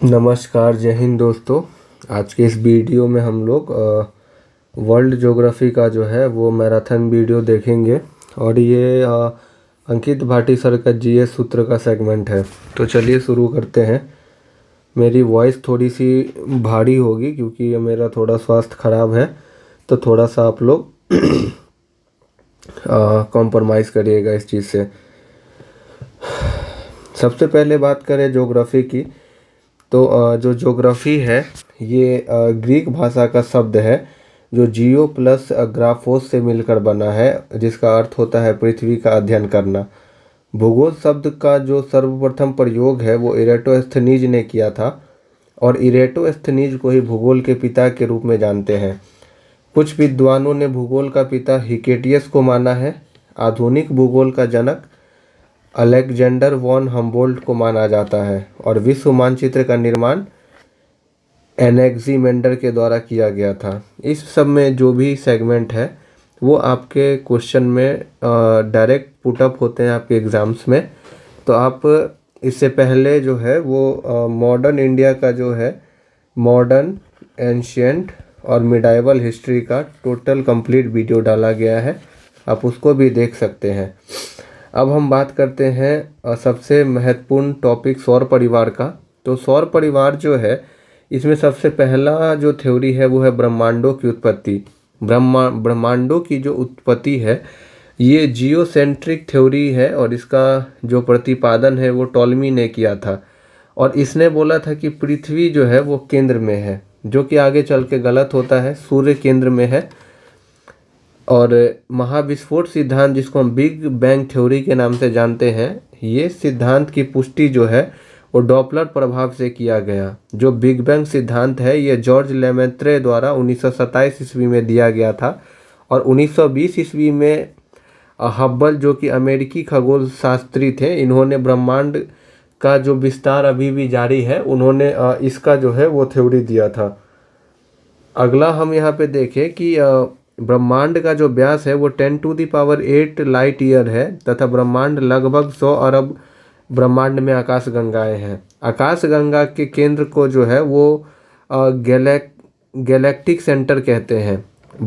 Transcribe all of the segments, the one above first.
नमस्कार, जय हिंद दोस्तों। आज के इस वीडियो में हम लोग वर्ल्ड ज्योग्राफी का जो है वो मैराथन वीडियो देखेंगे और ये अंकित भाटी सर का जीएस सूत्र का सेगमेंट है। तो चलिए शुरू करते हैं। मेरी वॉइस थोड़ी सी भारी होगी क्योंकि मेरा थोड़ा स्वास्थ्य ख़राब है, तो थोड़ा सा आप लोग कॉम्प्रोमाइज़ करिएगा इस चीज़ से। सबसे पहले बात करें ज्योग्राफी की, तो जो ज्योग्राफी है ये ग्रीक भाषा का शब्द है जो जियो प्लस ग्राफोस से मिलकर बना है, जिसका अर्थ होता है पृथ्वी का अध्ययन करना। भूगोल शब्द का जो सर्वप्रथम प्रयोग है वो इरेटोस्थनीज ने किया था और इरेटोस्थनीज को ही भूगोल के पिता के रूप में जानते हैं। कुछ विद्वानों ने भूगोल का पिता हिकेटियस को माना है। आधुनिक भूगोल का जनक अलेक्जेंडर वॉन हम्बोल्ट को माना जाता है और विश्व मानचित्र का निर्माण एनेक्सीमेंडर के द्वारा किया गया था। इस सब में जो भी सेगमेंट है वो आपके क्वेश्चन में डायरेक्ट पुटअप होते हैं आपके एग्ज़ाम्स में। तो आप इससे पहले जो है वो मॉडर्न इंडिया का जो है मॉडर्न, एंशिएंट और मिडाइवल हिस्ट्री का टोटल कंप्लीट वीडियो डाला गया है, आप उसको भी देख सकते हैं। अब हम बात करते हैं सबसे महत्वपूर्ण टॉपिक सौर परिवार का। तो सौर परिवार जो है इसमें सबसे पहला जो थ्योरी है वो है ब्रह्मांडों की उत्पत्ति। ब्रह्मांडों की जो उत्पत्ति है ये जियोसेंट्रिक थ्योरी है और इसका जो प्रतिपादन है वो टॉलमी ने किया था और इसने बोला था कि पृथ्वी जो है वो केंद्र में है, जो कि आगे चल के गलत होता है। सूर्य केंद्र में है और महाविस्फोट सिद्धांत, जिसको हम बिग बैंग थ्योरी के नाम से जानते हैं, ये सिद्धांत की पुष्टि जो है वो डॉपलर प्रभाव से किया गया। जो बिग बैंग सिद्धांत है ये जॉर्ज लेमेत्रे द्वारा 1927 ईस्वी में दिया गया था और 1920 ईस्वी में हब्बल, जो कि अमेरिकी खगोल शास्त्री थे, इन्होंने ब्रह्मांड का जो विस्तार अभी भी जारी है, उन्होंने इसका जो है वो थ्योरी दिया था। अगला हम यहाँ पे देखें कि ब्रह्मांड का जो व्यास है वो 10⁸ लाइट ईयर है तथा ब्रह्मांड लगभग 100 अरब ब्रह्मांड में आकाश गंगाएं हैं। आकाश गंगा के केंद्र को जो है वो गैलेक्टिक सेंटर कहते हैं।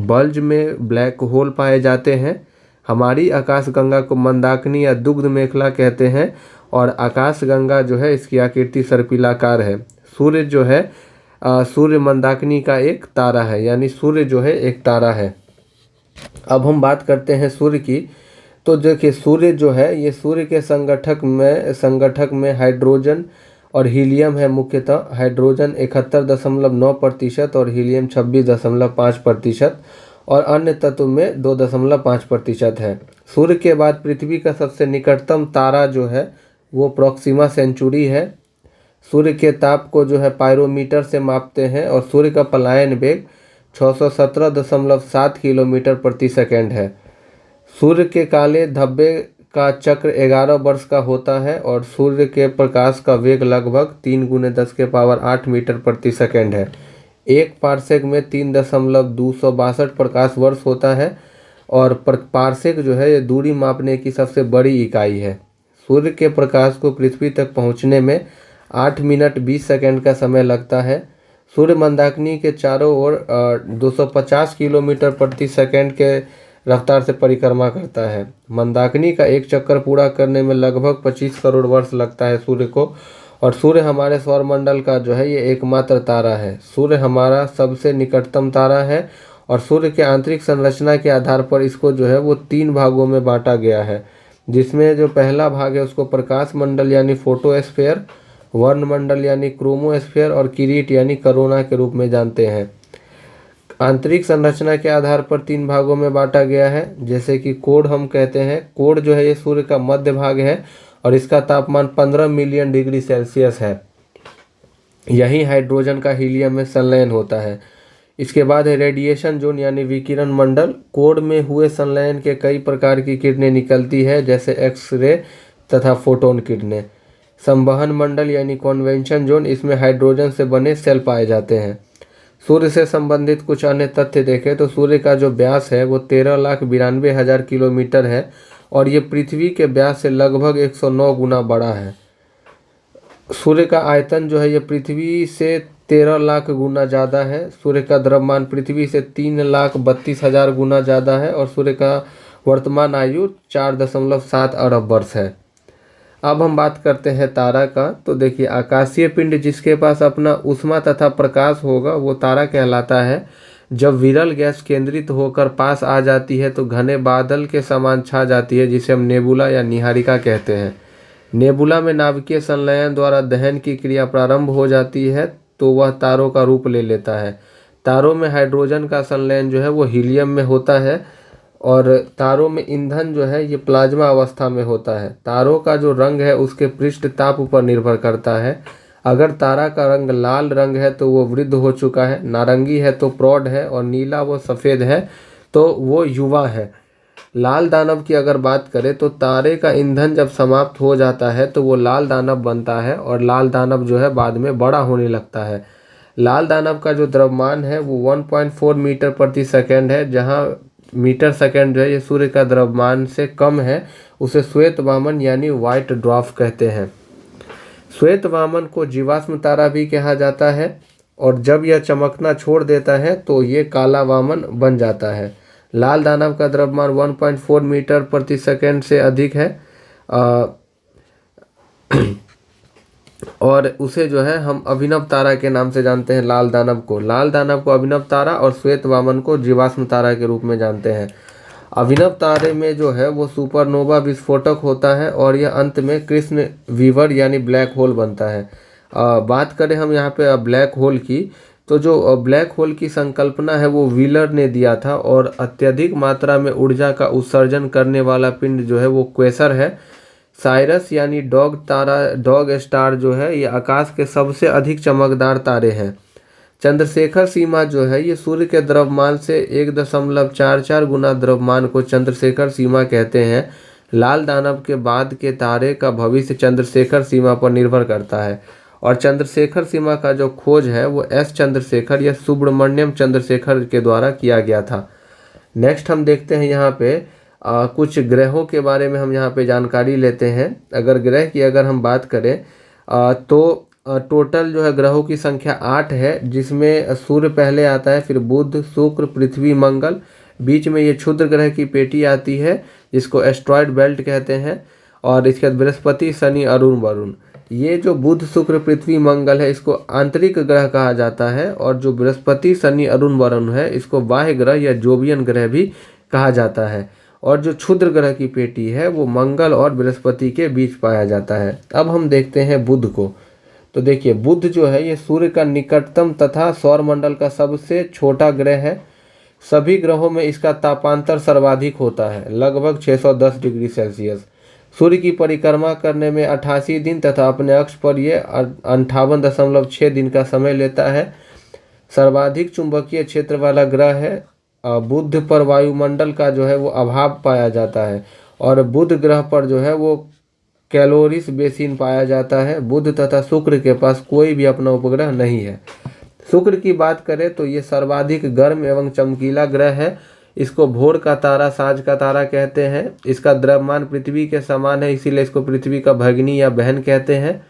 बल्ज में ब्लैक होल पाए जाते हैं। हमारी आकाश गंगा को मंदाकिनी या दुग्ध मेखला कहते हैं और आकाश गंगा जो है इसकी आकृति सर्पिलाकार है। सूर्य जो है सूर्य मंदाकिनी का एक तारा है, यानी सूर्य जो है एक तारा है। अब हम बात करते हैं सूर्य की। तो देखिए सूर्य जो है ये सूर्य के संगठक में हाइड्रोजन और हीलियम है। मुख्यतः हाइड्रोजन 71.9% और हीलियम 26.5% और अन्य तत्व में 2.5% है। सूर्य के बाद पृथ्वी का सबसे निकटतम तारा जो है वो प्रॉक्सिमा सेंचुरी है। सूर्य के ताप को जो है पायरोमीटर से मापते हैं और सूर्य का पलायन वेग 617.7 किलोमीटर प्रति सेकंड है। सूर्य के काले धब्बे का चक्र 11 वर्ष का होता है और सूर्य के प्रकाश का वेग लगभग 3 × 10⁸ मीटर प्रति सेकंड है। एक पार्सेक में 3.262 प्रकाश वर्ष होता है और पार्सेक जो है ये दूरी मापने की सबसे बड़ी इकाई है। सूर्य के प्रकाश को पृथ्वी तक पहुंचने में 8 मिनट 20 सेकंड का समय लगता है। सूर्य मंदाकिनी के चारों ओर 250 किलोमीटर प्रति सेकंड के रफ्तार से परिक्रमा करता है। मंदाकिनी का एक चक्कर पूरा करने में लगभग 25 करोड़ वर्ष लगता है सूर्य को। और सूर्य हमारे सौरमंडल का जो है ये एकमात्र तारा है। सूर्य हमारा सबसे निकटतम तारा है और सूर्य के आंतरिक संरचना के आधार पर इसको जो है वो 3 भागों में बांटा गया है, जिसमें जो पहला भाग है उसको प्रकाश मंडल यानी फोटोस्फीयर, वर्णमंडल यानी क्रोमोस्फीयर और किरीट यानी करोना के रूप में जानते हैं। आंतरिक संरचना के आधार पर 3 भागों में बांटा गया है, जैसे कि कोर हम कहते हैं। कोर जो है ये सूर्य का मध्य भाग है और इसका तापमान 15 मिलियन डिग्री सेल्सियस है। यही हाइड्रोजन का हीलियम में संलयन होता है। इसके बाद है रेडिएशन जोन यानी विकिरण मंडल। कोर में हुए संलयन के कई प्रकार की किरणें निकलती है, जैसे एक्सरे तथा फोटोन किरणें। संवहन मंडल यानी कन्वेंशन जोन, इसमें हाइड्रोजन से बने सेल पाए जाते हैं। सूर्य से संबंधित कुछ अन्य तथ्य देखें तो सूर्य का जो व्यास है वो 13,92,000 किलोमीटर है और ये पृथ्वी के व्यास से लगभग 109 गुना बड़ा है। सूर्य का आयतन जो है ये पृथ्वी से 13 लाख गुना ज़्यादा है। सूर्य का द्रव्यमान पृथ्वी से 3,32,000 गुना ज़्यादा है और सूर्य का वर्तमान आयु 4.7 अरब वर्ष है। अब हम बात करते हैं तारा का। तो देखिए, आकाशीय पिंड जिसके पास अपना ऊष्मा तथा प्रकाश होगा वो तारा कहलाता है। जब विरल गैस केंद्रित होकर पास आ जाती है तो घने बादल के समान छा जाती है, जिसे हम नेबुला या निहारिका कहते हैं। नेबुला में नाभिकीय संलयन द्वारा दहन की क्रिया प्रारंभ हो जाती है तो वह तारों का रूप ले लेता है। तारों में हाइड्रोजन का संलयन जो है वो हीलियम में होता है और तारों में ईंधन जो है ये प्लाज्मा अवस्था में होता है। तारों का जो रंग है उसके पृष्ठ ताप पर निर्भर करता है। अगर तारा का रंग लाल रंग है तो वो वृद्ध हो चुका है, नारंगी है तो प्रौढ़ है और नीला व सफ़ेद है तो वो युवा है। लाल दानव की अगर बात करें तो तारे का ईंधन जब समाप्त हो जाता है तो वो लाल दानव बनता है और लाल दानव जो है बाद में बड़ा होने लगता है। लाल दानव का जो द्रव्यमान है वो 1.4 मीटर प्रति सेकंड है। जहाँ मीटर सेकंड जो है ये सूर्य का द्रव्यमान से कम है, उसे श्वेत वामन यानी व्हाइट ड्वार्फ कहते हैं। श्वेत वामन को जीवाश्म तारा भी कहा जाता है और जब यह चमकना छोड़ देता है तो ये काला वामन बन जाता है। लाल दानव का द्रव्यमान 1.4 मीटर प्रति सेकंड से अधिक है और उसे जो है हम अभिनव तारा के नाम से जानते हैं। लाल दानव को अभिनव तारा और श्वेत वामन को जीवाश्म तारा के रूप में जानते हैं। अभिनव तारे में जो है वो सुपरनोवा विस्फोटक होता है और यह अंत में कृष्ण वीवर यानी ब्लैक होल बनता है। बात करें हम यहाँ पे ब्लैक होल की, तो जो ब्लैक होल की संकल्पना है वो व्हीलर ने दिया था और अत्यधिक मात्रा में ऊर्जा का उत्सर्जन करने वाला पिंड जो है वो क्वेसर है। साइरस यानी डॉग स्टार जो है ये आकाश के सबसे अधिक चमकदार तारे हैं। चंद्रशेखर सीमा जो है ये सूर्य के द्रव्यमान से 1.44 गुना द्रव्यमान को चंद्रशेखर सीमा कहते हैं। लाल दानव के बाद के तारे का भविष्य चंद्रशेखर सीमा पर निर्भर करता है और चंद्रशेखर सीमा का जो खोज है वो एस चंद्रशेखर या सुब्रमण्यम चंद्रशेखर के द्वारा किया गया था। नेक्स्ट हम देखते हैं यहाँ पे कुछ ग्रहों के बारे में हम यहाँ पे जानकारी लेते हैं। अगर ग्रह की अगर हम बात करें तो टोटल जो है ग्रहों की संख्या 8 है, जिसमें सूर्य पहले आता है, फिर बुध, शुक्र, पृथ्वी, मंगल, बीच में ये क्षुद्र ग्रह की पेटी आती है जिसको एस्ट्रॉयड बेल्ट कहते हैं और इसके बाद बृहस्पति, शनि, अरुण, वरुण। ये जो बुध, शुक्र, पृथ्वी, मंगल है इसको आंतरिक ग्रह कहा जाता है और जो बृहस्पति, शनि, अरुण, वरुण है इसको बाह्य ग्रह या जोवियन ग्रह भी कहा जाता है और जो क्षुद्र ग्रह की पेटी है वो मंगल और बृहस्पति के बीच पाया जाता है। अब हम देखते हैं बुध को। तो देखिए, बुध जो है ये सूर्य का निकटतम तथा सौरमंडल का सबसे छोटा ग्रह है। सभी ग्रहों में इसका तापांतर सर्वाधिक होता है, लगभग 610 डिग्री सेल्सियस। सूर्य की परिक्रमा करने में 88 दिन तथा अपने अक्ष पर यह 58.6 दिन का समय लेता है। सर्वाधिक चुंबकीय क्षेत्र वाला ग्रह है। बुध पर वायुमंडल का जो है वो अभाव पाया जाता है और बुध ग्रह पर जो है वो कैलोरीज बेसिन पाया जाता है। बुध तथा शुक्र के पास कोई भी अपना उपग्रह नहीं है। शुक्र की बात करें तो ये सर्वाधिक गर्म एवं चमकीला ग्रह है। इसको भोर का तारा, साँझ का तारा कहते हैं। इसका द्रव्यमान पृथ्वी के समान है, इसीलिए इसको पृथ्वी का भगिनी या बहन कहते हैं।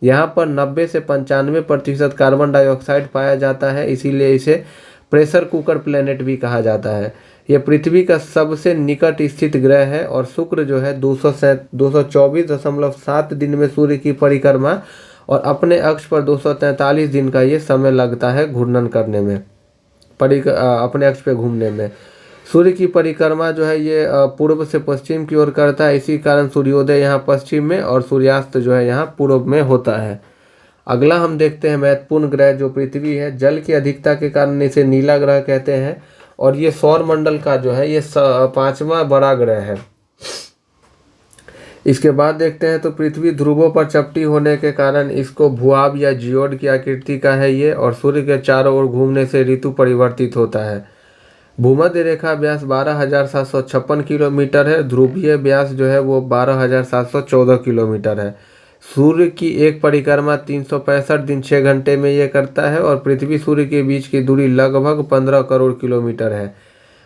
यहाँ पर 90 से 95% कार्बन डाइऑक्साइड पाया जाता है, इसीलिए इसे प्रेशर कुकर प्लेनेट भी कहा जाता है। यह पृथ्वी का सबसे निकट स्थित ग्रह है और शुक्र जो है 224.7 दिन में सूर्य की परिक्रमा और अपने अक्ष पर 243 दिन का ये समय लगता है घूर्णन करने में, अपने अक्ष पे घूमने में। सूर्य की परिक्रमा जो है ये पूर्व से पश्चिम की ओर करता है, इसी कारण सूर्योदय यहाँ पश्चिम में और सूर्यास्त जो है यहाँ पूर्व में होता है। अगला हम देखते हैं महत्वपूर्ण ग्रह जो पृथ्वी है। जल की अधिकता के कारण इसे नीला ग्रह कहते हैं और ये सौर मंडल का जो है ये 5वां बड़ा ग्रह है। इसके बाद देखते हैं तो पृथ्वी ध्रुवों पर चपटी होने के कारण इसको भूआब या जियोड की आकृति का है ये और सूर्य के चारों ओर घूमने से ऋतु परिवर्तित होता है। भूमध्य रेखा व्यास 12,756 किलोमीटर है। ध्रुवीय व्यास जो है वो 12,714 किलोमीटर है। सूर्य की एक परिक्रमा 365 दिन 6 घंटे में ये करता है और पृथ्वी सूर्य के बीच की दूरी लगभग 15 करोड़ किलोमीटर है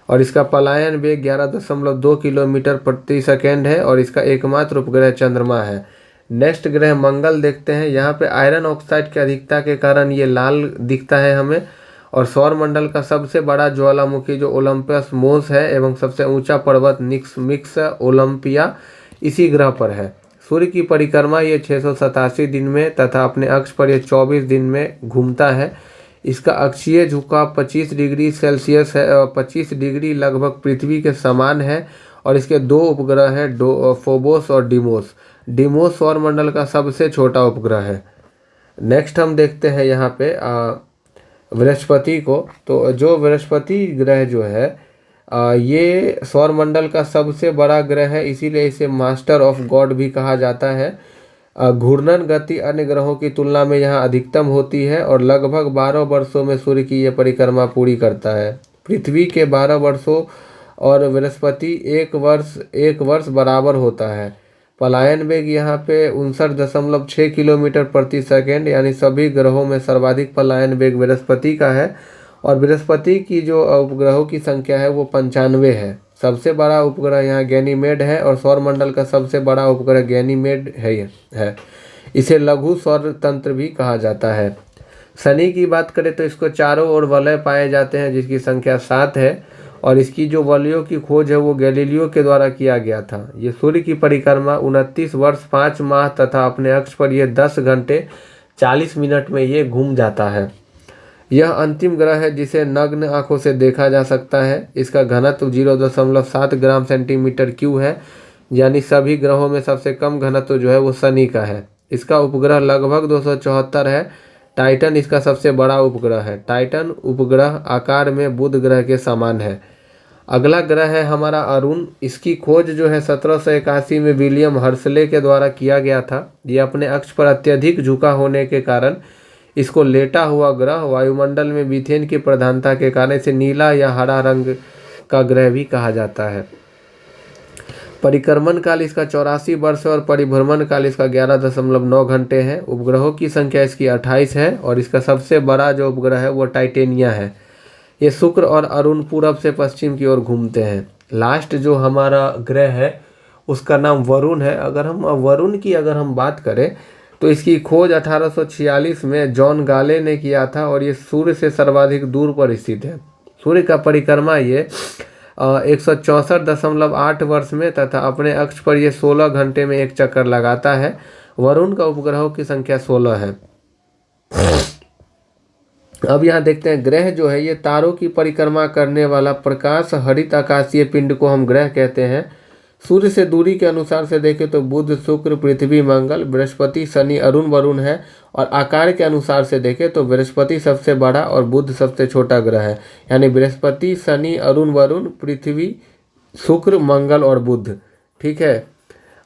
और इसका पलायन वेग 11.2 किलोमीटर प्रति सेकेंड है और इसका एकमात्र उपग्रह चंद्रमा है। नेक्स्ट ग्रह मंगल देखते हैं। यहाँ पे आयरन ऑक्साइड की अधिकता के कारण ये लाल दिखता है हमें। और सौरमंडल का सबसे बड़ा ज्वालामुखी जो ओलंपस मोस है एवं सबसे ऊंचा पर्वत मिक्स ओलंपिया इसी ग्रह पर है। सूर्य की परिक्रमा ये 687 दिन में तथा अपने अक्ष पर ये 24 दिन में घूमता है। इसका अक्षीय झुकाव 25 डिग्री सेल्सियस है और 25 डिग्री लगभग पृथ्वी के समान है। और इसके दो उपग्रह हैं, फोबोस और डिमोस। डिमोस सौरमंडल का सबसे छोटा उपग्रह है। नेक्स्ट हम देखते हैं यहाँ पे बृहस्पति को। तो जो बृहस्पति ग्रह जो है ये सौरमंडल का सबसे बड़ा ग्रह है, इसीलिए इसे मास्टर ऑफ गॉड भी कहा जाता है। घूर्णन गति अन्य ग्रहों की तुलना में यहाँ अधिकतम होती है और लगभग 12 वर्षों में सूर्य की यह परिक्रमा पूरी करता है। पृथ्वी के 12 वर्षों और बृहस्पति एक वर्ष बराबर होता है। पलायन वेग यहाँ पे 59.6 किलोमीटर प्रति सेकेंड, यानी सभी ग्रहों में सर्वाधिक पलायन वेग बृहस्पति का है। और बृहस्पति की जो उपग्रहों की संख्या है वो 95 है। सबसे बड़ा उपग्रह यहाँ गैनीमेड है और सौरमंडल का सबसे बड़ा उपग्रह गैनीमेड है। इसे लघु सौर तंत्र भी कहा जाता है। शनि की बात करें तो इसको चारों ओर वलय पाए जाते हैं जिसकी संख्या 7 है। और इसकी जो वलयों की खोज है वो गैलीलियो के द्वारा किया गया था। ये सूर्य की परिक्रमा 29 वर्ष 5 माह तथा अपने अक्ष पर यह 10 घंटे 40 मिनट में ये घूम जाता है। यह अंतिम ग्रह है जिसे नग्न आंखों से देखा जा सकता है। इसका घनत्व 0.7 ग्राम सेंटीमीटर क्यू है, यानी सभी ग्रहों में सबसे कम घनत्व जो है वो शनि का है। इसका उपग्रह लगभग 274 है। टाइटन इसका सबसे बड़ा उपग्रह है। टाइटन उपग्रह आकार में बुध ग्रह के समान है। अगला ग्रह है हमारा अरुण। इसकी खोज जो है 1781 में विलियम हर्शले के द्वारा किया गया था। ये अपने अक्ष पर अत्यधिक झुका होने के कारण इसको लेटा हुआ ग्रह, वायुमंडल में मीथेन की प्रधानता के कारण इसे नीला या हरा रंग का ग्रह भी कहा जाता है। परिक्रमण काल इसका 84 वर्ष और परिभ्रमण काल इसका 11.9 घंटे है। उपग्रहों की संख्या इसकी 28 है और इसका सबसे बड़ा जो उपग्रह है वो टाइटेनिया है। ये शुक्र और अरुण पूरब से पश्चिम की ओर घूमते हैं। लास्ट जो हमारा ग्रह है उसका नाम वरुण है। अगर हम वरुण की बात करें तो इसकी खोज 1846 में जॉन गाले ने किया था और ये सूर्य से सर्वाधिक दूर पर स्थित है। सूर्य का परिक्रमा ये 164.8 वर्ष में तथा अपने अक्ष पर यह 16 घंटे में एक चक्कर लगाता है। वरुण का उपग्रहों की संख्या 16 है। अब यहाँ देखते हैं ग्रह जो है ये तारों की परिक्रमा करने वाला प्रकाश हरित आकाशीय पिंड को हम ग्रह कहते हैं। सूर्य से दूरी के अनुसार से देखें तो बुध, शुक्र, पृथ्वी, मंगल, बृहस्पति, शनि, अरुण, वरुण है। और आकार के अनुसार से देखें तो बृहस्पति सबसे बड़ा और बुध सबसे छोटा ग्रह है। यानी बृहस्पति, शनि, अरुण, वरुण, पृथ्वी, शुक्र, मंगल और बुध। ठीक है।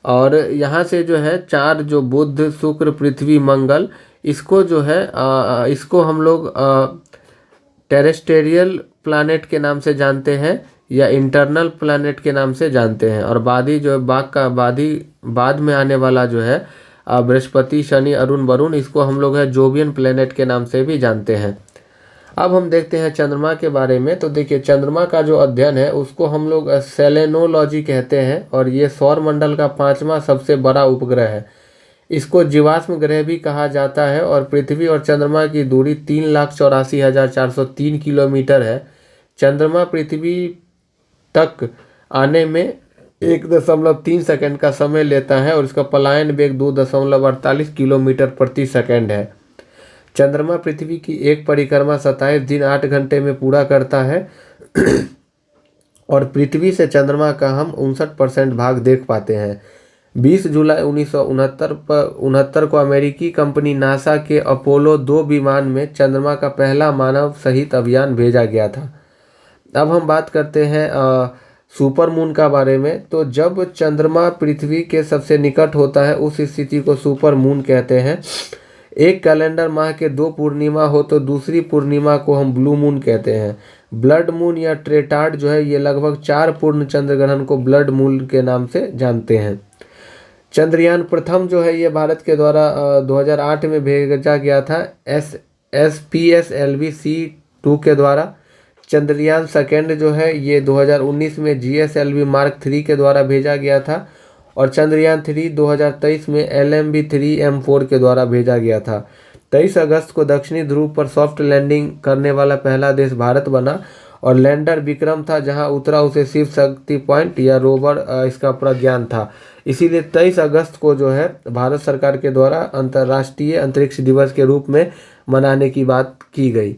और यहाँ से जो है 4 जो बुध, शुक्र, पृथ्वी, मंगल, इसको जो है इसको हम लोग टेरेस्टेरियल प्लैनेट के नाम से जानते हैं या इंटरनल प्लैनेट के नाम से जानते हैं। और बाद में आने वाला जो है बृहस्पति, शनि, अरुण, वरुण, इसको हम लोग है जोवियन प्लैनेट के नाम से भी जानते हैं। अब हम देखते हैं चंद्रमा के बारे में। तो देखिए चंद्रमा का जो अध्ययन है उसको हम लोग सेलेनोलॉजी कहते हैं और ये सौरमंडल का 5वां सबसे बड़ा उपग्रह है। इसको जीवाश्म ग्रह भी कहा जाता है। और पृथ्वी और चंद्रमा की दूरी 3,84,403 किलोमीटर है। चंद्रमा पृथ्वी तक आने में 1.3 सेकंड का समय लेता है और इसका पलायन वेग 2.48 किलोमीटर प्रति सेकंड है। चंद्रमा पृथ्वी की एक परिक्रमा 27 दिन 8 घंटे में पूरा करता है। और पृथ्वी से चंद्रमा का हम 59% भाग देख पाते हैं। 20 जुलाई 1969 को अमेरिकी कंपनी नासा के अपोलो 2 विमान में चंद्रमा का पहला मानव सहित अभियान भेजा गया था। अब हम बात करते हैं सुपर मून का बारे में। तो जब चंद्रमा पृथ्वी के सबसे निकट होता है उस स्थिति को सुपर मून कहते हैं। एक कैलेंडर माह के 2 पूर्णिमा हो तो दूसरी पूर्णिमा को हम ब्लू मून कहते हैं। ब्लड मून या ट्रेटार्ड जो है ये लगभग 4 पूर्ण चंद्र ग्रहण को ब्लड मून के नाम से जानते हैं। चंद्रयान प्रथम जो है ये भारत के द्वारा 2008 में भेजा गया था SPSLV-C2 के द्वारा। चंद्रयान सेकेंड जो है ये 2019 में GSLV Mark 3 के द्वारा भेजा गया था। और चंद्रयान 3 2023 में LMB-3M4 के द्वारा भेजा गया था। 23 अगस्त को दक्षिणी ध्रुव पर सॉफ्ट लैंडिंग करने वाला पहला देश भारत बना और लैंडर विक्रम था, जहां उतरा उसे शिव शक्ति पॉइंट या रोवर इसका प्रज्ञान था। इसीलिए 23 अगस्त को जो है भारत सरकार के द्वारा अंतर्राष्ट्रीय अंतरिक्ष दिवस के रूप में मनाने की बात की गई।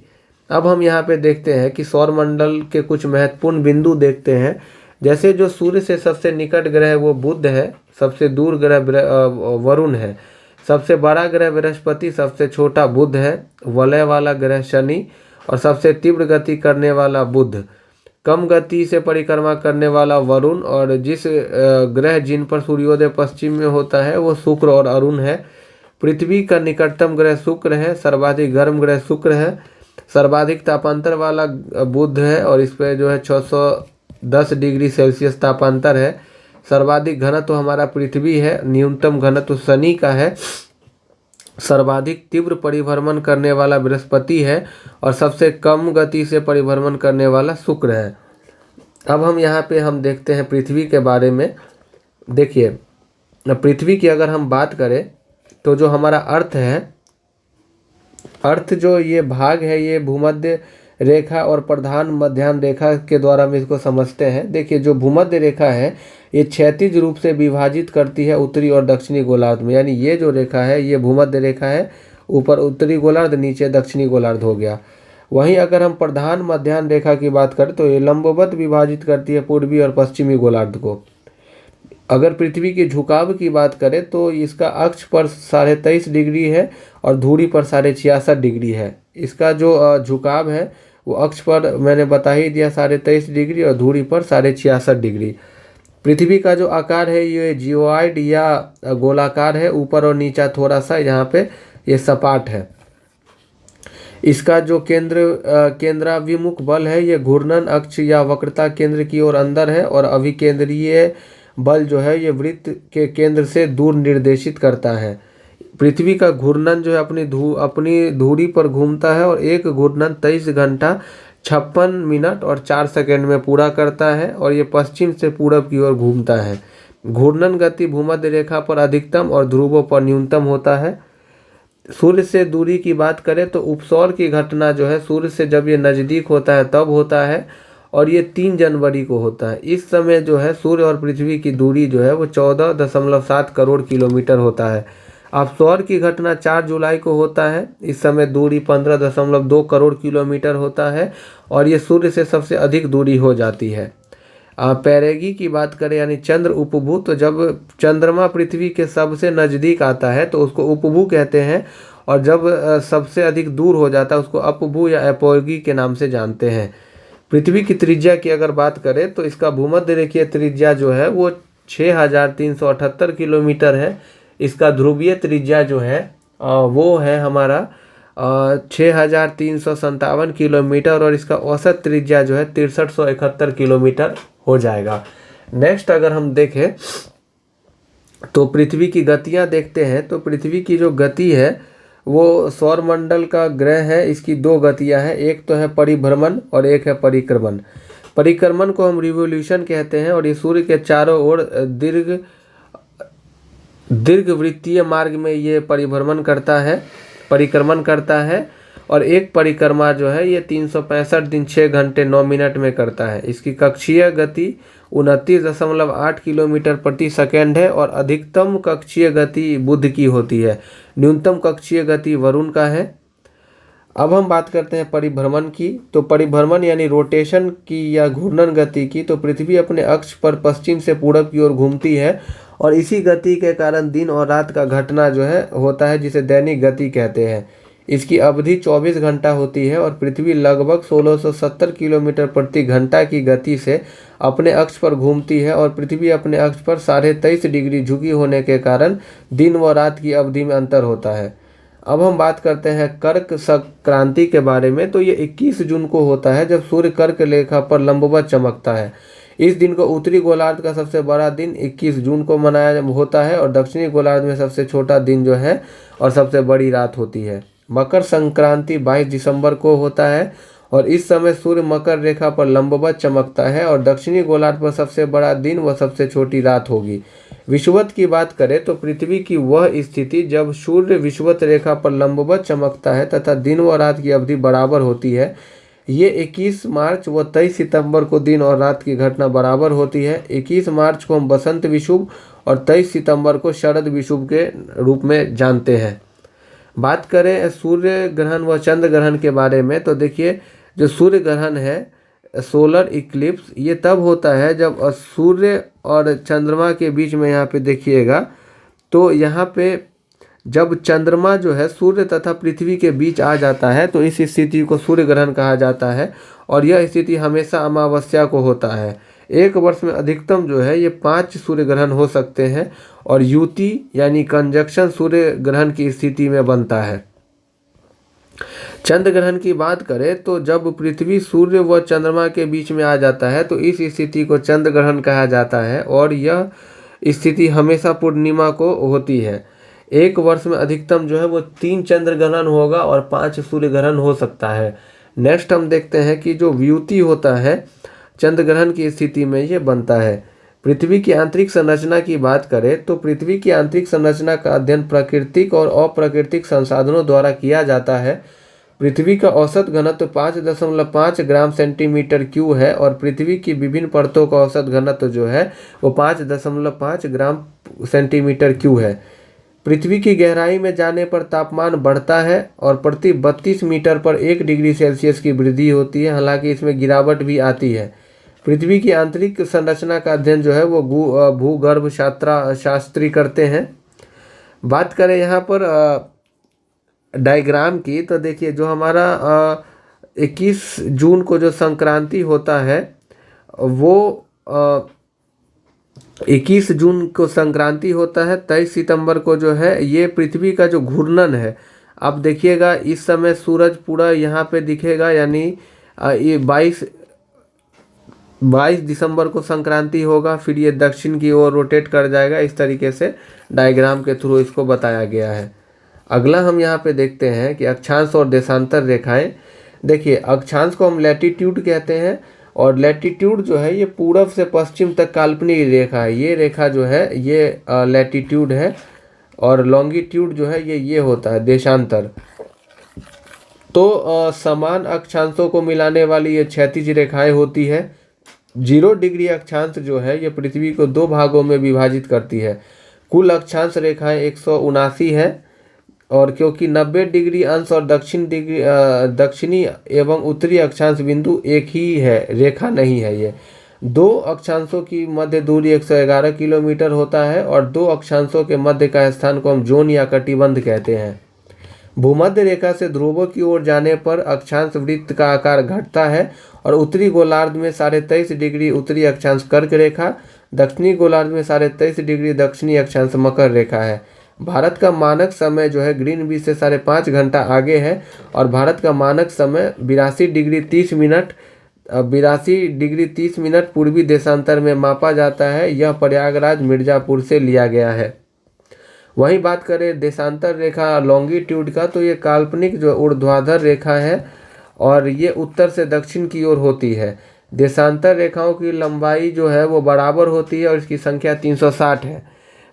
अब हम यहाँ पे देखते हैं कि सौरमंडल के कुछ महत्वपूर्ण बिंदु देखते हैं। जैसे जो सूर्य से सबसे निकट ग्रह वो बुध है, सबसे दूर ग्रह वरुण है, सबसे बड़ा ग्रह बृहस्पति, सबसे छोटा बुध है, वलय वाला ग्रह शनि और सबसे तीव्र गति करने वाला बुध, कम गति से परिक्रमा करने वाला वरुण और जिस ग्रह जिन पर सूर्योदय पश्चिम में होता है वो शुक्र और अरुण है। पृथ्वी का निकटतम ग्रह शुक्र है, सर्वाधिक गर्म ग्रह शुक्र है, सर्वाधिक तापांतर वाला बुध है और इस पर जो है 610 डिग्री सेल्सियस तापांतर है। सर्वाधिक घनत्व हमारा पृथ्वी है, न्यूनतम घनत्व शनि का है, सर्वाधिक तीव्र परिभ्रमण करने वाला बृहस्पति है और सबसे कम गति से परिभ्रमण करने वाला शुक्र है। अब हम यहाँ पे हम देखते हैं पृथ्वी के बारे में। देखिए, पृथ्वी की अगर हम बात करें तो जो हमारा अर्थ है, अर्थ जो ये भाग है ये भूमध्य रेखा और प्रधान मध्याह्न रेखा के द्वारा हम इसको समझते हैं। देखिए, जो भूमध्य रेखा है ये क्षैतिज रूप से विभाजित करती है उत्तरी और दक्षिणी गोलार्ध में, यानी ये जो रेखा है ये भूमध्य रेखा है, ऊपर उत्तरी गोलार्ध, नीचे दक्षिणी गोलार्ध हो गया। वहीं अगर हम प्रधान मध्याह्न रेखा की बात करें तो ये लंबवत विभाजित करती है पूर्वी और पश्चिमी गोलार्ध को। अगर पृथ्वी के झुकाव की बात करें तो इसका अक्ष पर 23.5 डिग्री है और धुरी पर 66.5 डिग्री है। इसका जो झुकाव है वो अक्ष पर मैंने बता ही दिया 23.5 डिग्री और धुरी पर 66.5 डिग्री। पृथ्वी का जो आकार है ये जियोइड या गोलाकार है, ऊपर और नीचा थोड़ा सा यहाँ पे ये सपाट है। इसका जो केंद्राभिमुख बल है ये घूर्णन अक्ष या वक्रता केंद्र की ओर अंदर है और अभिकेंद्रीय बल जो है ये वृत्त के केंद्र से दूर निर्देशित करता है। पृथ्वी का घूर्णन जो है अपनी धुरी पर घूमता है और एक घूर्णन 23 घंटा 56 मिनट और 4 सेकंड में पूरा करता है और ये पश्चिम से पूरब की ओर घूमता है। घूर्णन गति भूमध्य रेखा पर अधिकतम और ध्रुवों पर न्यूनतम होता है। सूर्य से दूरी की बात करें तो उपसौर की घटना जो है सूर्य से जब ये नज़दीक होता है तब होता है और ये 3 जनवरी को होता है। इस समय जो है सूर्य और पृथ्वी की दूरी जो है वो 14.7 करोड़ किलोमीटर होता है। अपसौर की घटना 4 जुलाई को होता है। इस समय दूरी 15.2 करोड़ किलोमीटर होता है और ये सूर्य से सबसे अधिक दूरी हो जाती है। पैरेगी की बात करें यानी चंद्र उपभू, तो जब चंद्रमा पृथ्वी के सबसे नज़दीक आता है तो उसको उपभू कहते हैं और जब सबसे अधिक दूर हो जाता है उसको अपभू या अपौर्गी के नाम से जानते हैं। पृथ्वी की त्रिज्या की अगर बात करें तो इसका भूमध्य रेखीय त्रिज्या जो है वो 6378 किलोमीटर है। इसका ध्रुवीय त्रिज्या जो है वो है हमारा 6357 किलोमीटर और इसका औसत त्रिज्या जो है 6371 किलोमीटर हो जाएगा। नेक्स्ट अगर हम देखें तो पृथ्वी की गतियां देखते हैं तो पृथ्वी की जो गति है वो सौरमंडल का ग्रह है, इसकी 2 गतियां हैं, एक तो है परिभ्रमण और एक है परिक्रमण। परिक्रमण को हम रिवोल्यूशन कहते हैं और ये सूर्य के चारों ओर दीर्घवृत्तीय मार्ग में ये परिक्रमण करता है और एक परिक्रमा जो है ये 365 दिन 6 घंटे 9 मिनट में करता है। इसकी कक्षीय गति 29.8 किलोमीटर प्रति सेकेंड है और अधिकतम कक्षीय गति बुध की होती है, न्यूनतम कक्षीय गति वरुण का है। अब हम बात करते हैं परिभ्रमण की। तो परिभ्रमण यानी रोटेशन की या घूर्णन गति की, तो पृथ्वी अपने अक्ष पर पश्चिम से पूरब की ओर घूमती है और इसी गति के कारण दिन और रात का घटना जो है होता है जिसे दैनिक गति कहते हैं। इसकी अवधि 24 घंटा होती है और पृथ्वी लगभग 1670 किलोमीटर प्रति घंटा की गति से अपने अक्ष पर घूमती है और पृथ्वी अपने अक्ष पर 23.5 डिग्री झुकी होने के कारण दिन व रात की अवधि में अंतर होता है। अब हम बात करते हैं कर्क संक्रांति के बारे में। तो ये 21 जून को होता है जब सूर्य कर्क रेखा पर लंबवत चमकता है। इस दिन को उत्तरी गोलार्ध का सबसे बड़ा दिन 21 जून को मनाया होता है और दक्षिणी गोलार्ध में सबसे छोटा दिन जो है और सबसे बड़ी रात होती है। मकर संक्रांति 22 दिसंबर को होता है और इस समय सूर्य मकर रेखा पर लंबवत चमकता है और दक्षिणी गोलार्ध पर सबसे बड़ा दिन व सबसे छोटी रात होगी। विषुवत की बात करें तो पृथ्वी की वह स्थिति जब सूर्य विषुवत रेखा पर लंबवत चमकता है तथा दिन व रात की अवधि बराबर होती है। ये 21 मार्च व 23 सितंबर को दिन और रात की घटना बराबर होती है। 21 मार्च को हम बसंत विषुव और 23 सितंबर को शरद विषुव के रूप में जानते हैं। बात करें सूर्य ग्रहण व चंद्र ग्रहण के बारे में तो देखिए, जो सूर्य ग्रहण है सोलर इक्लिप्स, ये तब होता है जब सूर्य और चंद्रमा के बीच में, यहाँ पे देखिएगा तो यहाँ पे जब चंद्रमा जो है सूर्य तथा पृथ्वी के बीच आ जाता है तो इस स्थिति को सूर्य ग्रहण कहा जाता है। और यह स्थिति हमेशा अमावस्या को होता है। एक वर्ष में अधिकतम जो है ये 5 सूर्य ग्रहण हो सकते हैं और युति यानी कंजक्शन सूर्य ग्रहण की स्थिति में बनता है। चंद्र ग्रहण की बात करें तो जब पृथ्वी सूर्य व चंद्रमा के बीच में आ जाता है तो इस स्थिति को चंद्र ग्रहण कहा जाता है और यह स्थिति हमेशा पूर्णिमा को होती है। एक वर्ष में अधिकतम जो है वो 3 चंद्र ग्रहण होगा और 5 सूर्य ग्रहण हो सकता है। नेक्स्ट हम देखते हैं कि जो व्युति होता है चंद्र ग्रहण की स्थिति में ये बनता है। पृथ्वी की आंतरिक संरचना की बात करें तो पृथ्वी की आंतरिक संरचना का अध्ययन प्राकृतिक और अप्राकृतिक संसाधनों द्वारा किया जाता है। पृथ्वी का औसत घनत्व 5.5 ग्राम सेंटीमीटर क्यू है और पृथ्वी की विभिन्न परतों का औसत घनत्व जो है वो 5.5 ग्राम सेंटीमीटर क्यू है। पृथ्वी की गहराई में जाने पर तापमान बढ़ता है और प्रति 32 मीटर पर 1 डिग्री सेल्सियस की वृद्धि होती है, हालांकि इसमें गिरावट भी आती है। पृथ्वी की आंतरिक संरचना का अध्ययन जो है वो भूगर्भ शास्त्री करते हैं। बात करें यहाँ पर डायग्राम की तो देखिए, जो हमारा 21 जून को जो संक्रांति होता है वो 21 जून को संक्रांति होता है। 23 सितंबर को जो है ये पृथ्वी का जो घूर्णन है, आप देखिएगा इस समय सूरज पूरा यहाँ पे दिखेगा, यानी ये 22 दिसंबर को संक्रांति होगा, फिर ये दक्षिण की ओर रोटेट कर जाएगा। इस तरीके से डायग्राम के थ्रू इसको बताया गया है। अगला हम यहाँ पे देखते हैं कि अक्षांश और देशांतर रेखाएं। देखिए, अक्षांश को हम लैटिट्यूड कहते हैं और लैटिट्यूड जो है ये पूरब से पश्चिम तक काल्पनिक रेखा है। ये रेखा जो है ये लैटिट्यूड है और लॉन्गिट्यूड जो है ये होता है देशांतर। तो समान अक्षांशों को मिलाने वाली ये क्षैतिज रेखाएं होती है। 0 डिग्री अक्षांश जो है ये पृथ्वी को 2 भागों में विभाजित करती है। कुल अक्षांश रेखाएं 179 है और क्योंकि 90 डिग्री अंश और दक्षिणी एवं उत्तरी अक्षांश बिंदु एक ही है, रेखा नहीं है। ये 2 अक्षांशों की मध्य दूरी 111 किलोमीटर होता है और 2 अक्षांशों के मध्य का स्थान को हम जोन या कटिबंध कहते हैं। भूमध्य रेखा से ध्रुवों की ओर जाने पर अक्षांश वृत्त का आकार घटता है और उत्तरी गोलार्ध में 23.5 डिग्री उत्तरी अक्षांश कर्क रेखा, दक्षिणी गोलार्ध में 23.5 डिग्री दक्षिणी अक्षांश मकर रेखा है। भारत का मानक समय जो है ग्रीनविच से 5.5 घंटा आगे है और भारत का मानक समय 82 डिग्री 30 मिनट पूर्वी देशांतर में मापा जाता है। यह प्रयागराज मिर्ज़ापुर से लिया गया है। वहीं बात करें देशांतर रेखा लॉन्गिट्यूड का तो ये काल्पनिक जो ऊर्ध्वाधर रेखा है और ये उत्तर से दक्षिण की ओर होती है। देशांतर रेखाओं की लंबाई जो है वो बराबर होती है और इसकी संख्या 360 है।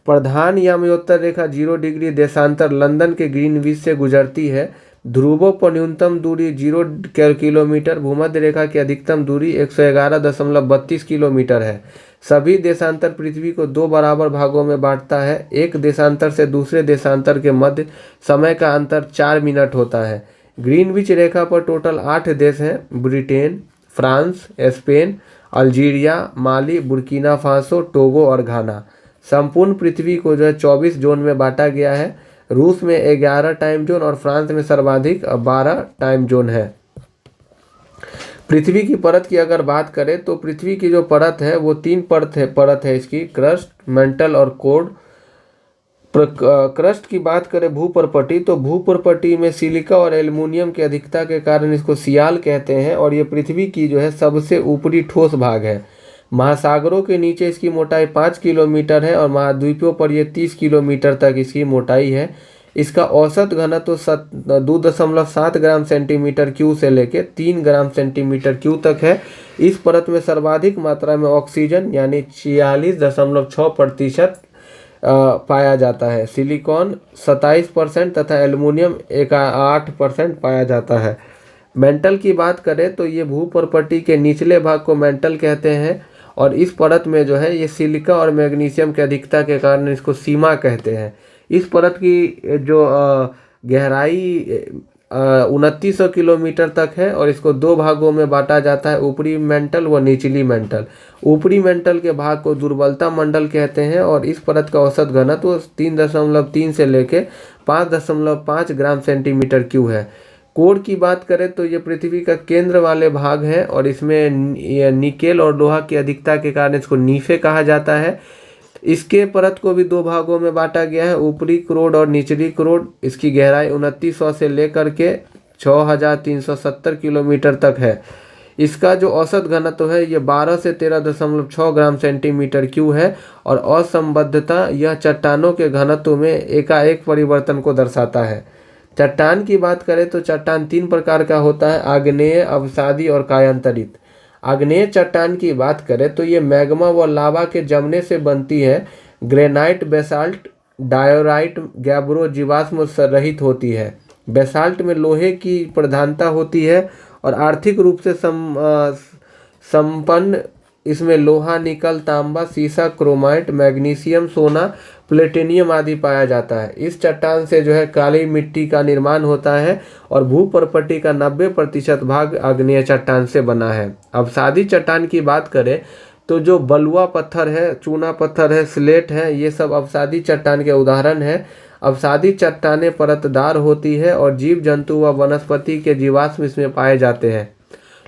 प्रधान याम्योत्तर रेखा 0 डिग्री देशांतर लंदन के ग्रीनविच से गुजरती है। ध्रुवों पर न्यूनतम दूरी 0 किलोमीटर, भूमध्य रेखा की अधिकतम दूरी 111.32 किलोमीटर है। सभी देशांतर पृथ्वी को 2 बराबर भागों में बांटता है। एक देशांतर से दूसरे देशांतर के मध्य समय का अंतर 4 मिनट होता है। ग्रीनविच रेखा पर टोटल 8 देश हैं: ब्रिटेन, फ्रांस, स्पेन, अल्जीरिया, माली, बुर्किना फासो, टोगो और घाना। संपूर्ण पृथ्वी को जो है 24 जोन में बांटा गया है। रूस में 11 टाइम जोन और फ्रांस में सर्वाधिक 12 टाइम जोन है। पृथ्वी की परत की अगर बात करें तो पृथ्वी की जो परत है वो 3 परत है इसकी: क्रस्ट, मेंटल और कोर। क्रस्ट की बात करें भूपर्पटी तो भूपर्पटी में सिलिका और एल्युमिनियम की अधिकता के कारण इसको सियाल कहते हैं और ये पृथ्वी की जो है सबसे ऊपरी ठोस भाग है। महासागरों के नीचे इसकी मोटाई 5 किलोमीटर है और महाद्वीपों पर यह 30 किलोमीटर तक इसकी मोटाई है। इसका औसत घनत्व 2.7 ग्राम सेंटीमीटर क्यू से लेकर 3 ग्राम सेंटीमीटर क्यू तक है। इस परत में सर्वाधिक मात्रा में ऑक्सीजन यानी 46.6% पाया जाता है। सिलिकॉन 27% तथा एल्युमिनियम 8% पाया जाता है। मेंटल की बात करें तो ये भूपर्पटी के निचले भाग को मेंटल कहते हैं और इस परत में जो है ये सिलिका और मैग्नीशियम की अधिकता के कारण इसको सीमा कहते हैं। इस परत की जो गहराई 2900 किलोमीटर तक है और इसको दो भागों में बांटा जाता है, ऊपरी मेंटल व निचली मेंटल। ऊपरी मेंटल के भाग को दुर्बलता मंडल कहते हैं और इस परत का औसत घनत्व 3.3 से लेकर 5.5 ग्राम सेंटीमीटर क्यू है। कोर की बात करें तो ये पृथ्वी का केंद्र वाले भाग है और इसमें निकेल और लोहा की अधिकता के कारण इसको नीफे कहा जाता है। इसके परत को भी दो भागों में बांटा गया है, ऊपरी क्रोड और निचली क्रोड। इसकी गहराई 2900 से लेकर के 6370 किलोमीटर तक है। इसका जो औसत घनत्व है ये 12 से 13.6 ग्राम सेंटीमीटर क्यू है और असंबद्धता यह चट्टानों के घनत्व में एकाएक परिवर्तन को दर्शाता है। चट्टान की बात करें तो चट्टान 3 प्रकार का होता है, आग्नेय, अवसादी और कायांतरित। आग्नेय चट्टान की बात करें तो ये मैग्मा व लावा के जमने से बनती है। ग्रेनाइट, बेसाल्ट, डायोराइट, गैब्रो जीवाश्म रहित होती है। बेसाल्ट में लोहे की प्रधानता होती है और आर्थिक रूप से संपन्न इसमें लोहा, निकल, तांबा, सीसा, क्रोमाइट, मैग्नीशियम, सोना, प्लेटिनियम आदि पाया जाता है। इस चट्टान से जो है काली मिट्टी का निर्माण होता है और भूपर्पटी का 90% भाग आग्नेय चट्टान से बना है। अवसादी चट्टान की बात करें तो जो बलुआ पत्थर है, चूना पत्थर है, स्लेट है, ये सब अवसादी चट्टान के उदाहरण है। अवसादी चट्टानें परतदार होती है और जीव जंतु व वनस्पति के जीवाश्म इसमें पाए जाते हैं।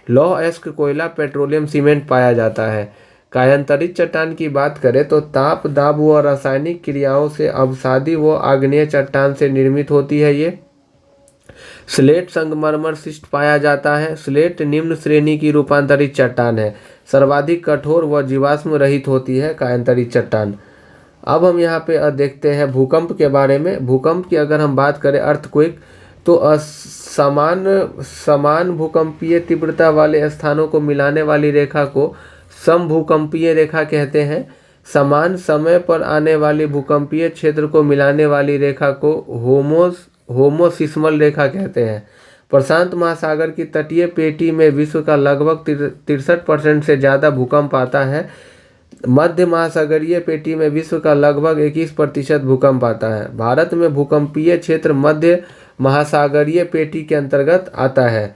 लौह अयस्क, कोयला, पेट्रोलियम, सीमेंट पाया जाता है। कायांतरित चट्टान की बात करें तो ताप, दाब व रासायनिक क्रियाओं से अवसादी व आग्नेय चट्टान से निर्मित होती है। ये स्लेट संगमरमर शिष्ट पाया जाता है। स्लेट निम्न श्रेणी की रूपांतरित चट्टान है, सर्वाधिक कठोर व जीवाश्म रहित होती है कायांतरित चट्टान। अब हम यहाँ पे देखते हैं भूकंप के बारे में। भूकंप की अगर हम बात करें अर्थक्वेक तो समान भूकंपीय तीव्रता वाले स्थानों को मिलाने वाली रेखा को समभूकंपीय रेखा कहते हैं। समान समय पर आने वाली भूकंपीय क्षेत्र को मिलाने वाली रेखा को होमोसिस्मल रेखा कहते हैं। प्रशांत महासागर की तटीय पेटी में विश्व का लगभग 63% से ज़्यादा भूकंप आता है। मध्य महासागरीय पेटी में विश्व का लगभग 21% भूकंप आता है। भारत में भूकंपीय क्षेत्र मध्य महासागरीय पेटी के अंतर्गत आता है।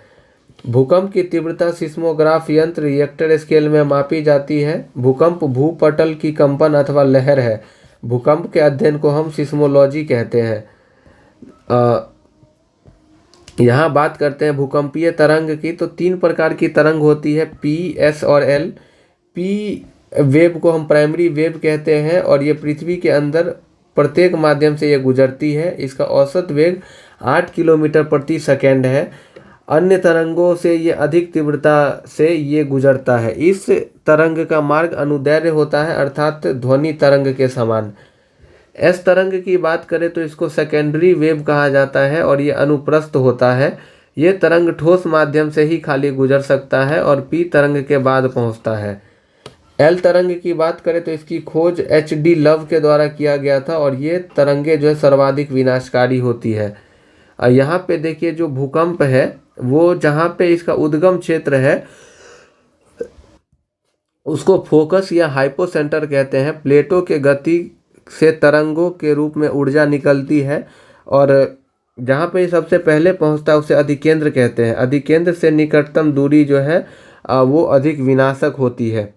भूकंप की तीव्रता सिस्मोग्राफ यंत्र रिएक्टर स्केल में मापी जाती है। भूकंप भूपटल की कंपन अथवा लहर है। भूकंप के अध्ययन को हम सिस्मोलॉजी कहते हैं। यहाँ बात करते हैं भूकंपीय तरंग की, तो 3 प्रकार की तरंग होती है, पी, एस और एल। पी वेव को हम प्राइमरी वेव कहते हैं और ये पृथ्वी के अंदर प्रत्येक माध्यम से ये गुजरती है। इसका औसत वेग 8 किलोमीटर प्रति सेकेंड है। अन्य तरंगों से ये अधिक तीव्रता से ये गुजरता है। इस तरंग का मार्ग अनुदैर्ध्य होता है, अर्थात ध्वनि तरंग के समान। एस तरंग की बात करें तो इसको सेकेंडरी वेव कहा जाता है और ये अनुप्रस्थ होता है। ये तरंग ठोस माध्यम से ही खाली गुजर सकता है और पी तरंग के बाद पहुंचता है। एल तरंग की बात करें तो इसकी खोज HD लव के द्वारा किया गया था और ये तरंगे जो है सर्वाधिक विनाशकारी होती है। यहाँ पे देखिए जो भूकंप है वो जहाँ पे इसका उद्गम क्षेत्र है उसको फोकस या हाइपोसेंटर कहते हैं। प्लेटों के गति से तरंगों के रूप में ऊर्जा निकलती है और जहाँ पे सबसे पहले पहुँचता है उसे अधिकेंद्र कहते हैं। अधिकेंद्र से निकटतम दूरी जो है वो अधिक विनाशक होती है।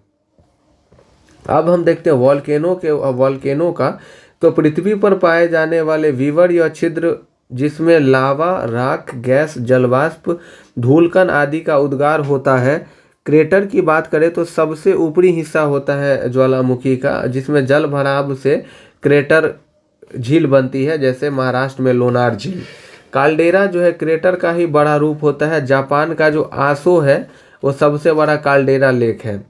अब हम देखते हैं वॉल्केनो का। तो पृथ्वी पर पाए जाने वाले विवर या छिद्र जिसमें लावा, राख, गैस, जलवाष्प, धूलकण आदि का उद्गार होता है। क्रेटर की बात करें तो सबसे ऊपरी हिस्सा होता है ज्वालामुखी का, जिसमें जल भराव से क्रेटर झील बनती है, जैसे महाराष्ट्र में लोनार झील। काल्डेरा जो है क्रेटर का ही बड़ा रूप होता है। जापान का जो आसो है वो सबसे बड़ा काल्डेरा लेक है।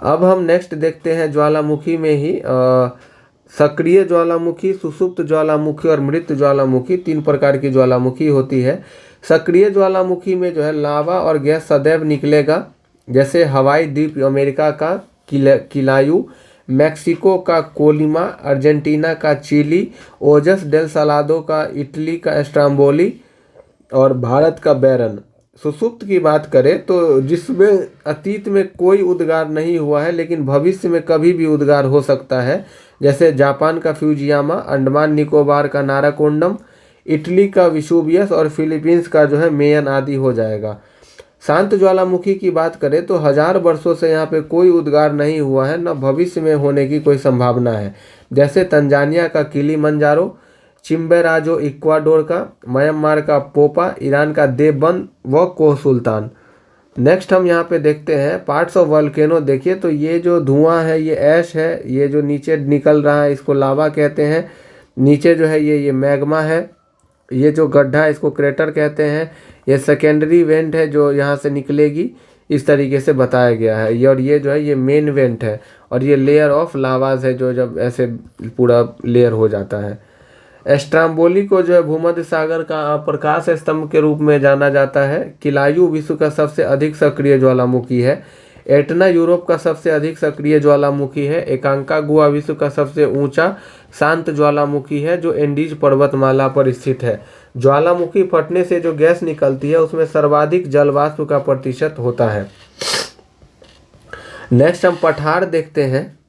अब हम नेक्स्ट देखते हैं ज्वालामुखी में ही सक्रिय ज्वालामुखी, सुषुप्त ज्वालामुखी और मृत ज्वालामुखी 3 प्रकार की ज्वालामुखी होती है। सक्रिय ज्वालामुखी में जो है लावा और गैस सदैव निकलेगा, जैसे हवाई द्वीप अमेरिका का किलायू, मैक्सिको का कोलिमा, अर्जेंटीना का चिली, ओजस डेल सालादो का इटली का स्ट्राम्बोली और भारत का बैरन। सुषुप्त की बात करें तो जिसमें अतीत में कोई उद्गार नहीं हुआ है लेकिन भविष्य में कभी भी उद्गार हो सकता है, जैसे जापान का फ्यूजियामा, अंडमान निकोबार का नाराकोंडम, इटली का विसुवियस और फिलीपींस का जो है मेयन आदि हो जाएगा। शांत ज्वालामुखी की बात करें तो 1000 वर्षों से यहाँ पे कोई उद्गार नहीं हुआ है, न भविष्य में होने की कोई संभावना है, जैसे तंजानिया का किलीमंजारो, चिम्बेराजो इक्वाडोर का, म्यांमार का पोपा, ईरान का देवबंद व कोह सुल्तान। नेक्स्ट हम यहाँ पे देखते हैं पार्ट्स ऑफ वॉल्केनो। देखिए तो ये जो धुआं है ये ऐश है, ये जो नीचे निकल रहा है इसको लावा कहते हैं, नीचे जो है ये मैग्मा है, ये जो गड्ढा है इसको क्रेटर कहते हैं, ये सेकेंडरी वेंट है जो यहाँ से निकलेगी, इस तरीके से बताया गया है। ये और ये जो है ये मेन वेंट है और ये लेयर ऑफ लावाज है जो जब ऐसे पूरा लेयर हो जाता है। स्ट्राम्बोली को जो है भूमध्य सागर का प्रकाश स्तंभ के रूप में जाना जाता है। किलायू विश्व का सबसे अधिक सक्रिय ज्वालामुखी है। एटना यूरोप का सबसे अधिक सक्रिय ज्वालामुखी है। एकांकागुआ विश्व का सबसे ऊंचा शांत ज्वालामुखी है जो एंडीज पर्वतमाला पर स्थित है। ज्वालामुखी फटने से जो गैस निकलती है उसमें सर्वाधिक जल वाष्प का प्रतिशत होता है। नेक्स्ट हम पठार देखते हैं।